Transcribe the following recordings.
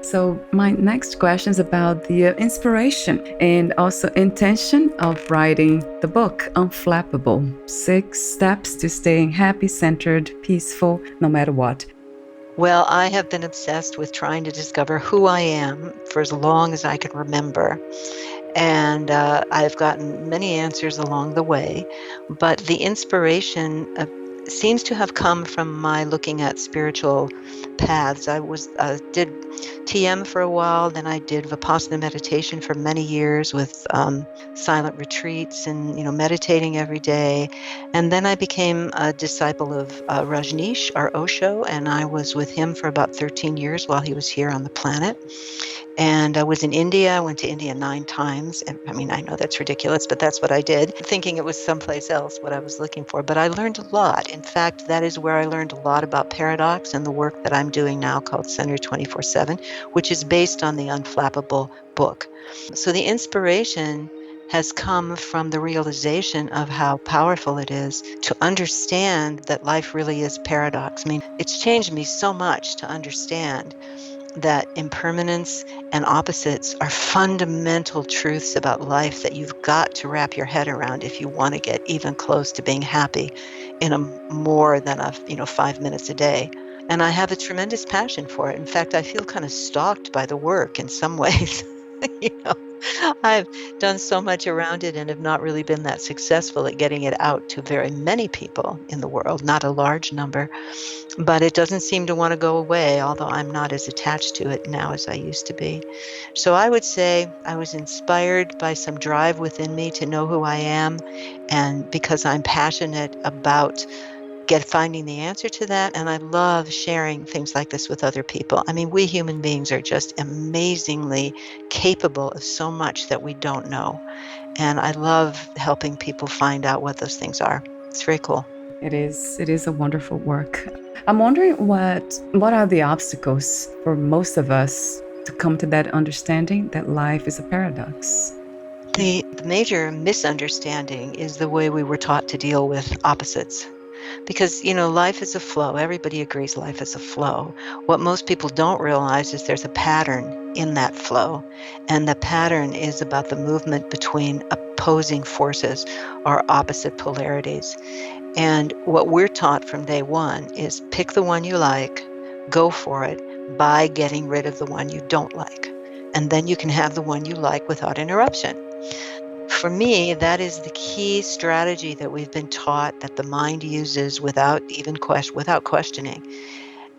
So, my next question is about the inspiration and also intention of writing the book, Unflappable: 6 Steps to Staying Happy, Centered, Peaceful, No Matter What. Well, I have been obsessed with trying to discover who I am for as long as I can remember. And I've gotten many answers along the way, but the inspiration seems to have come from my looking at spiritual paths. I did TM for a while, then I did Vipassana meditation for many years with silent retreats and meditating every day. And then I became a disciple of Rajneesh, our Osho, and I was with him for about 13 years while he was here on the planet. And I was in India. I went to India 9 times. And I mean, I know that's ridiculous, but that's what I did, thinking it was someplace else what I was looking for. But I learned a lot. In fact, that is where I learned a lot about paradox and the work that I'm doing now called Center 24/7, which is based on the Unflappable book. So the inspiration has come from the realization of how powerful it is to understand that life really is paradox. I mean, it's changed me so much to understand that impermanence and opposites are fundamental truths about life that you've got to wrap your head around if you want to get even close to being happy in a more than 5 minutes a day. And I have a tremendous passion for it. In fact, I feel kind of stalked by the work in some ways. you know, I've done so much around it and have not really been that successful at getting it out to very many people in the world, not a large number. But it doesn't seem to want to go away, although I'm not as attached to it now as I used to be. So I would say I was inspired by some drive within me to know who I am, and because I'm passionate about finding the answer to that, and I love sharing things like this with other people. I mean, we human beings are just amazingly capable of so much that we don't know, and I love helping people find out what those things are. It's very cool. It is a wonderful work. I'm wondering what are the obstacles for most of us to come to that understanding that life is a paradox? The major misunderstanding is the way we were taught to deal with opposites. Because, life is a flow. Everybody agrees life is a flow. What most people don't realize is there's a pattern in that flow. And the pattern is about the movement between opposing forces or opposite polarities. And what we're taught from day one is pick the one you like, go for it by getting rid of the one you don't like. And then you can have the one you like without interruption. For me, that is the key strategy that we've been taught that the mind uses without questioning.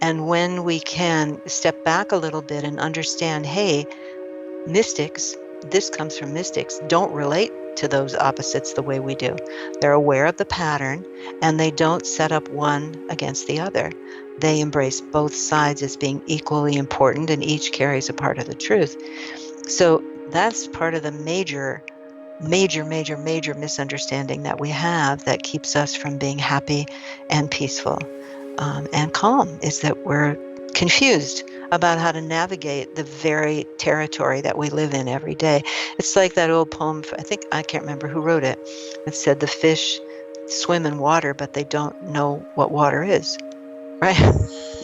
And when we can step back a little bit and understand, hey, mystics, this comes from mystics, don't relate to those opposites the way we do. They're aware of the pattern and they don't set up one against the other. They embrace both sides as being equally important and each carries a part of the truth. So that's part of the major misunderstanding that we have that keeps us from being happy and peaceful and calm, is that we're confused about how to navigate the very territory that we live in every day. It's like that old poem, I can't remember who wrote it. It said the fish swim in water, but they don't know what water is, right?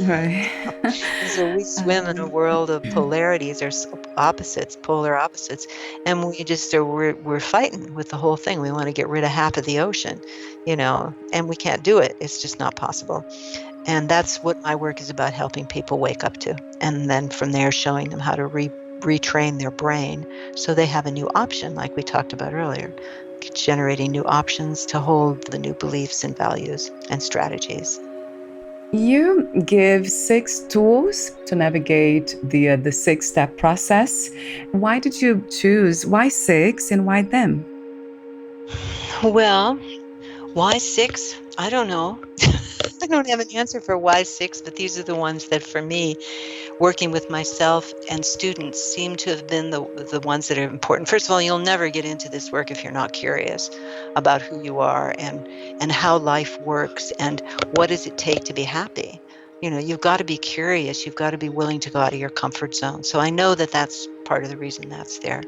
Right. And so we swim in a world of polarities or opposites, polar opposites, and we're fighting with the whole thing. We want to get rid of half of the ocean, and we can't do it. It's just not possible. And that's what my work is about, helping people wake up to. And then from there, showing them how to retrain their brain so they have a new option, like we talked about earlier, generating new options to hold the new beliefs and values and strategies. You give 6 tools to navigate the 6 step process. Why did you choose why 6 and why them? Well, why 6? I don't know. I don't have an answer for why 6, but these are the ones that, for me, working with myself and students, seem to have been the ones that are important. First of all, you'll never get into this work if you're not curious about who you are and how life works and what does it take to be happy. You've got to be curious. You've got to be willing to go out of your comfort zone. So I know that that's part of the reason that's there.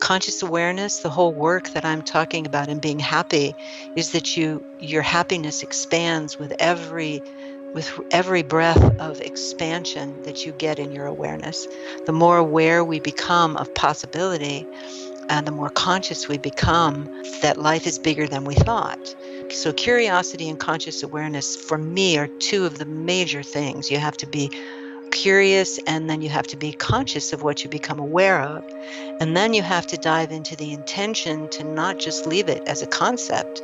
Conscious awareness, the whole work that I'm talking about in being happy, is that your happiness expands with every with every breath of expansion that you get in your awareness, the more aware we become of possibility, and the more conscious we become that life is bigger than we thought. So curiosity and conscious awareness, for me, are two of the major things. You have to be curious, and then you have to be conscious of what you become aware of. And then you have to dive into the intention to not just leave it as a concept,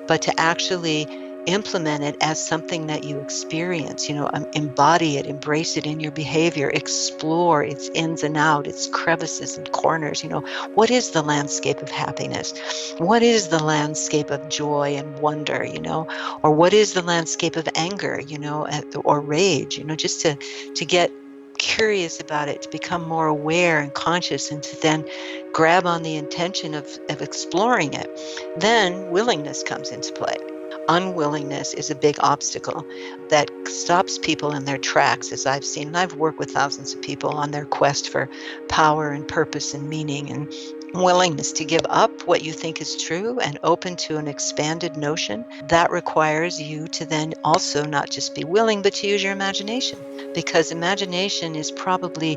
but to actually implement it as something that you experience, embody it, embrace it in your behavior, explore its ins and outs, its crevices and corners. What is the landscape of happiness? What is the landscape of joy and wonder, or what is the landscape of anger, or rage, just to get curious about it, to become more aware and conscious, and to then grab on the intention of exploring it. Then willingness comes into play. Unwillingness is a big obstacle that stops people in their tracks, as I've seen. And I've worked with thousands of people on their quest for power and purpose and meaning, and willingness to give up what you think is true and open to an expanded notion. That requires you to then also not just be willing, but to use your imagination, because imagination is probably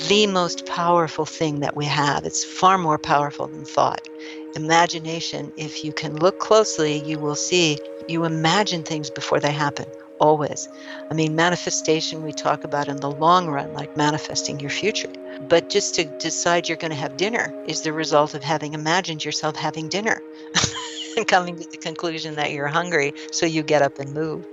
the most powerful thing that we have. It's far more powerful than thought. Imagination, if you can look closely, you will see you imagine things before they happen, always. I mean, manifestation we talk about in the long run, like manifesting your future. But just to decide you're going to have dinner is the result of having imagined yourself having dinner and coming to the conclusion that you're hungry, so you get up and move.